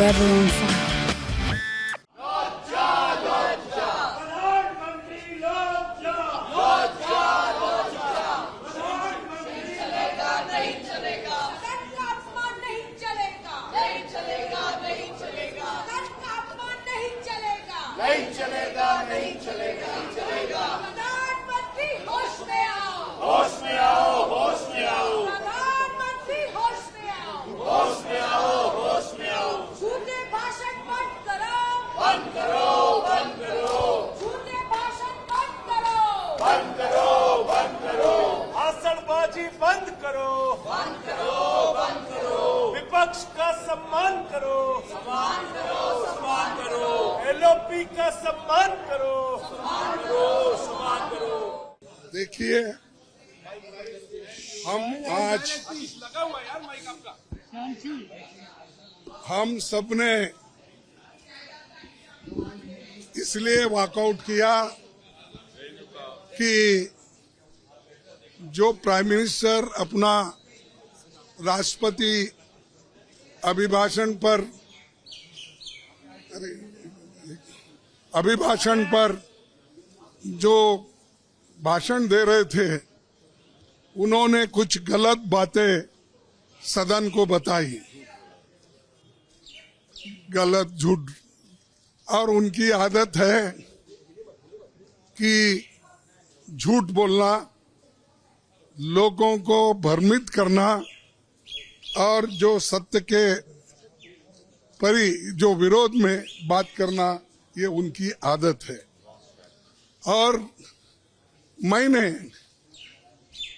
forever on fire. प्रधानमंत्री होश में आओ, होश में आओ, होश में आओ। प्रधानमंत्री होश में आओ, होश में आओ, होश में आओ। झूठे भाषण बंद करो, बंद करो, बंद करो। झूठे भाषण बंद करो, बंद करो, बंद करो। भाषणबाजी बंद करो, बंद करो, बंद करो। विपक्ष का सम्मान करो, सम्मान करो, सम्मान करो। एलओपी का सम्मान करो, सम्मान करो, सम्मान करो। देखिए, हम सबने इसलिए वॉकआउट किया कि जो प्राइम मिनिस्टर अपना राष्ट्रपति अभिभाषण पर जो भाषण दे रहे थे, उन्होंने कुछ गलत बातें सदन को बताई, गलत झूठ। और उनकी आदत है कि झूठ बोलना, लोगों को भ्रमित करना और जो सत्य के जो विरोध में बात करना, ये उनकी आदत है। और मैंने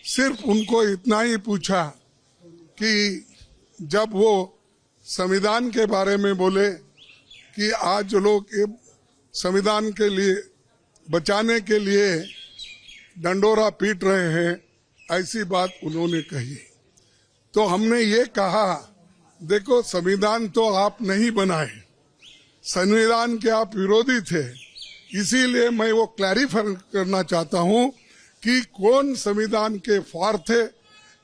सिर्फ उनको इतना ही पूछा कि जब वो संविधान के बारे में बोले कि आज लोग संविधान के लिए बचाने के लिए डंडोरा पीट रहे हैं, ऐसी बात उन्होंने कही। तो हमने ये कहा, देखो संविधान तो आप नहीं बनाए, संविधान के आप विरोधी थे, इसीलिए मैं वो क्लैरिफाई करना चाहता हूं कि कौन संविधान के फॉर थे,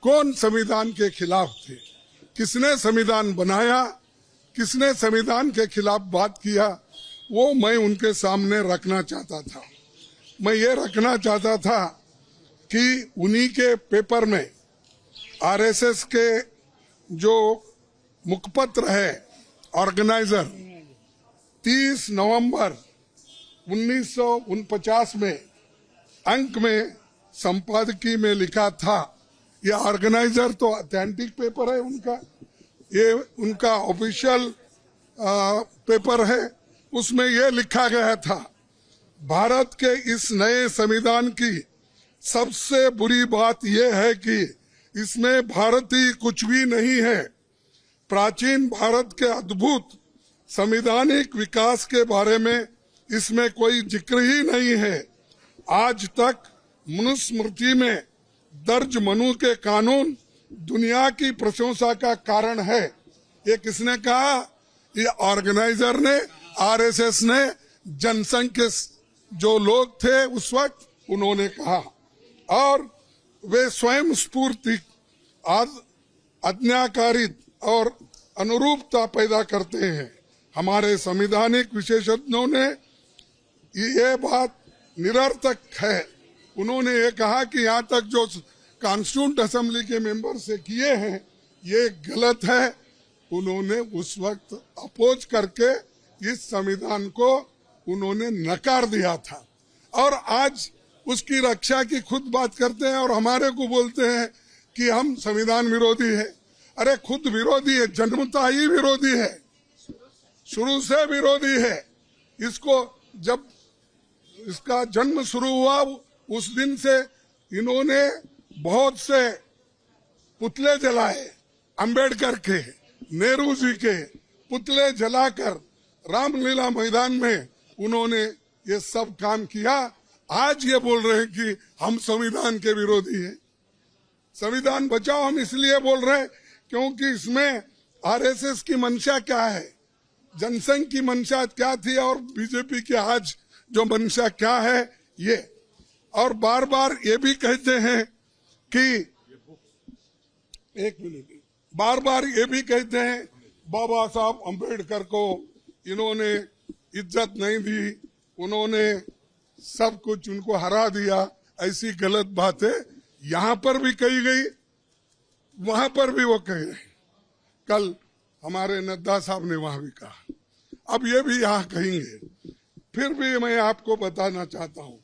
कौन संविधान के खिलाफ थे, किसने संविधान बनाया, किसने संविधान के खिलाफ बात किया, वो मैं उनके सामने रखना चाहता था। मैं ये रखना चाहता था कि उन्हीं के पेपर में आरएसएस के जो मुखपत्र है, ऑर्गेनाइजर, 30 नवंबर 1949 में अंक में संपादकीय में लिखा था। ये ऑर्गेनाइजर तो ऑथेंटिक पेपर है उनका, ये उनका ऑफिशियल पेपर है। उसमें ये लिखा गया था, भारत के इस नए संविधान की सबसे बुरी बात यह है कि इसमें भारतीय कुछ भी नहीं है। प्राचीन भारत के अद्भुत संवैधानिक विकास के बारे में इसमें कोई जिक्र ही नहीं है। आज तक मनुस्मृति में दर्ज मनु के कानून दुनिया की प्रशंसा का कारण है। ये किसने कहा? ये ऑर्गेनाइजर ने, आरएसएस ने, जनसंघ के जो लोग थे उस वक्त, उन्होंने कहा। और वे स्वयं स्फूर्ति, आज्ञाकारित और अनुरूपता पैदा करते हैं। हमारे संवैधानिक विशेषज्ञों ने ये बात निरर्थक है। उन्होंने ये कहा कि यहाँ तक जो कॉन्स्टिट्यूंट असेंबली के मेंबर से किए हैं ये गलत है। उन्होंने उस वक्त अपोज करके इस संविधान को उन्होंने नकार दिया था और आज उसकी रक्षा की खुद बात करते हैं और हमारे को बोलते हैं कि हम संविधान विरोधी है। अरे खुद विरोधी है, जन्मता ही विरोधी है, शुरू से विरोधी है। इसको जब इसका जन्म शुरू हुआ उस दिन से इन्होंने बहुत से पुतले जलाए, अंबेडकर के, नेहरू जी के पुतले जलाकर रामलीला मैदान में उन्होंने ये सब काम किया। आज ये बोल रहे हैं कि हम संविधान के विरोधी हैं। संविधान बचाओ हम इसलिए बोल रहे हैं क्योंकि इसमें आरएसएस की मंशा क्या है, जनसंघ की मंशा क्या थी और बीजेपी की आज जो मंशा क्या है ये। और बार बार ये भी कहते हैं कि बार बार ये भी कहते हैं बाबा साहब अंबेडकर को इन्होंने इज्जत नहीं दी, उन्होंने सब कुछ उनको हरा दिया, ऐसी गलत बातें यहां पर भी कही गई, वहां पर भी वो कह रहे। कल हमारे नड्डा साहब ने वहां भी कहा, अब ये भी यहां कहेंगे। फिर भी मैं आपको बताना चाहता हूं,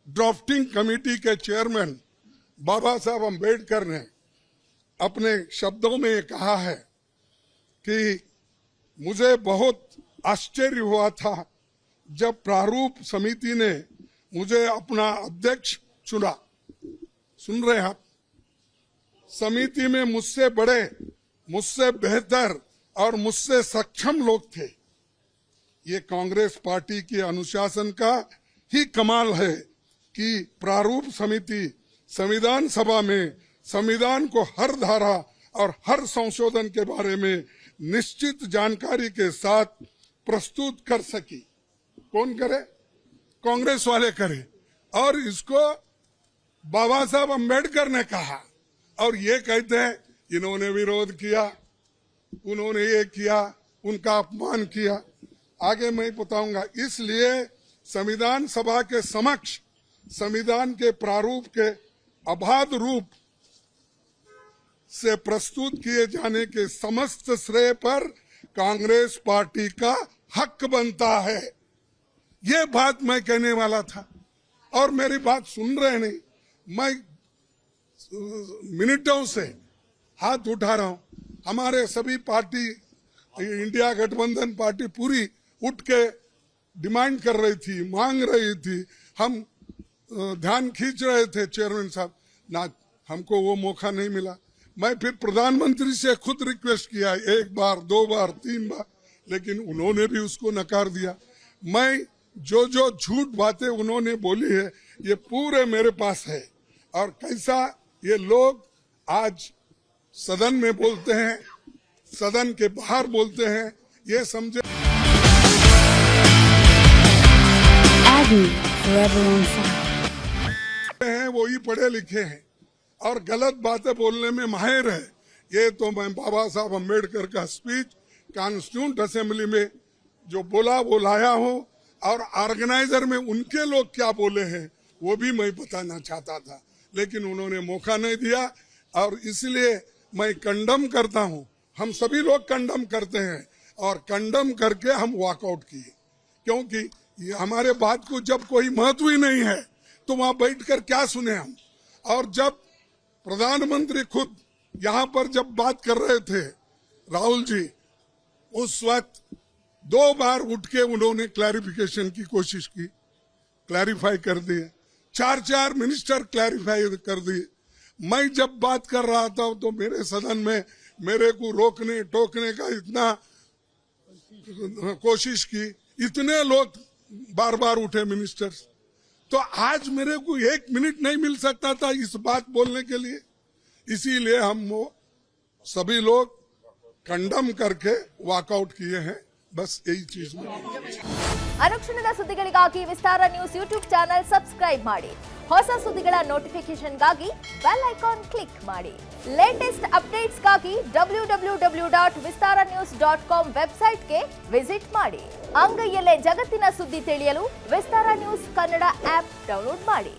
ड्राफ्टिंग कमेटी के चेयरमैन बाबा साहब अंबेडकर ने अपने शब्दों में कहा है कि मुझे बहुत आश्चर्य हुआ था जब प्रारूप समिति ने मुझे अपना अध्यक्ष चुना। सुन रहे हैं आप? समिति में मुझसे बड़े, मुझसे बेहतर और मुझसे सक्षम लोग थे। ये कांग्रेस पार्टी के अनुशासन का ही कमाल है कि प्रारूप समिति संविधान सभा में संविधान को हर धारा और हर संशोधन के बारे में निश्चित जानकारी के साथ प्रस्तुत कर सकी। कौन करे? कांग्रेस वाले करे। और इसको बाबा साहब अंबेडकर ने कहा, और ये कहते हैं इन्होंने विरोध किया, उन्होंने ये किया, उनका अपमान किया। आगे मैं बताऊंगा। इसलिए संविधान सभा के समक्ष संविधान के प्रारूप के अबाध रूप से प्रस्तुत किए जाने के समस्त श्रेय पर कांग्रेस पार्टी का हक बनता है। ये बात मैं कहने वाला था, और मेरी बात सुन रहे नहीं। मैं मिनटों से हाथ उठा रहा हूं। हमारे सभी पार्टी, इंडिया गठबंधन पार्टी पूरी उठ के डिमांड कर रही थी, मांग रही थी। हम ध्यान खींच रहे थे चेयरमैन साहब, ना हमको वो मौका नहीं मिला। मैं फिर प्रधानमंत्री से खुद रिक्वेस्ट किया, 1 बार 2 बार 3 बार, लेकिन उन्होंने भी उसको नकार दिया। मैं जो झूठ बातें उन्होंने बोली है ये पूरे मेरे पास है। और कैसा ये लोग आज सदन में बोलते हैं, सदन के बाहर बोलते हैं, ये समझे हैं वही पढ़े लिखे हैं और गलत बातें बोलने में माहिर है। ये तो मैं बाबा साहब अंबेडकर का स्पीच कॉन्स्टिट्यूंट असेंबली में जो बोला वो लाया हूं, और ऑर्गेनाइजर में उनके लोग क्या बोले हैं वो भी मैं बताना चाहता था, लेकिन उन्होंने मौका नहीं दिया। और इसलिए मैं कंडम करता हूं, हम सभी लोग कंडम करते हैं, और कंडम करके हम वॉकआउट किए, क्योंकि ये हमारे बात को जब कोई महत्व ही नहीं है तो वहां बैठकर क्या सुने हम। और जब प्रधानमंत्री खुद यहाँ पर जब बात कर रहे थे राहुल जी, उस वक्त 2 बार उठ के उन्होंने क्लैरिफिकेशन की कोशिश की, क्लैरिफाई कर दिए। 4 मिनिस्टर क्लैरिफाई कर दिए। मैं जब बात कर रहा था तो मेरे सदन में मेरे को रोकने टोकने का इतना कोशिश की, इतने लोग बार बार उठे मिनिस्टर्स। तो आज मेरे को 1 मिनट नहीं मिल सकता था इस बात बोलने के लिए। इसीलिए हम वो सभी लोग कंडम करके वॉकआउट किए हैं। बस यही चीज में ಅನುಕ್ಷಣದ ಸುದ್ದಿಗಳಿಗಾಗಿ ವಿಸ್ತಾರ ನ್ಯೂಸ್ ಯೂಟ್ಯೂಬ್ ಚಾನೆಲ್ ಸಬ್ಸ್ಕ್ರೈಬ್ ಮಾಡಿ. ಹೊಸ ಸುದ್ದಿಗಳ ನೋಟಿಫಿಕೇಶನ್ಗಾಗಿ ಬೆಲ್ ಐಕಾನ್ ಕ್ಲಿಕ್ ಮಾಡಿ. ಲೇಟೆಸ್ಟ್ ಅಪ್ಡೇಟ್ಸ್ಗಾಗಿ www.vistaranews.com ವೆಬ್ಸೈಟ್ಗೆ ವಿಸಿಟ್ ಮಾಡಿ. ಅಂಗೈಯಲ್ಲೇ ಜಗತ್ತಿನ ಸುದ್ದಿ ತಿಳಿಯಲು ವಿಸ್ತಾರ ನ್ಯೂಸ್ ಕನ್ನಡ ಆಪ್ ಡೌನ್ಲೋಡ್ ಮಾಡಿ.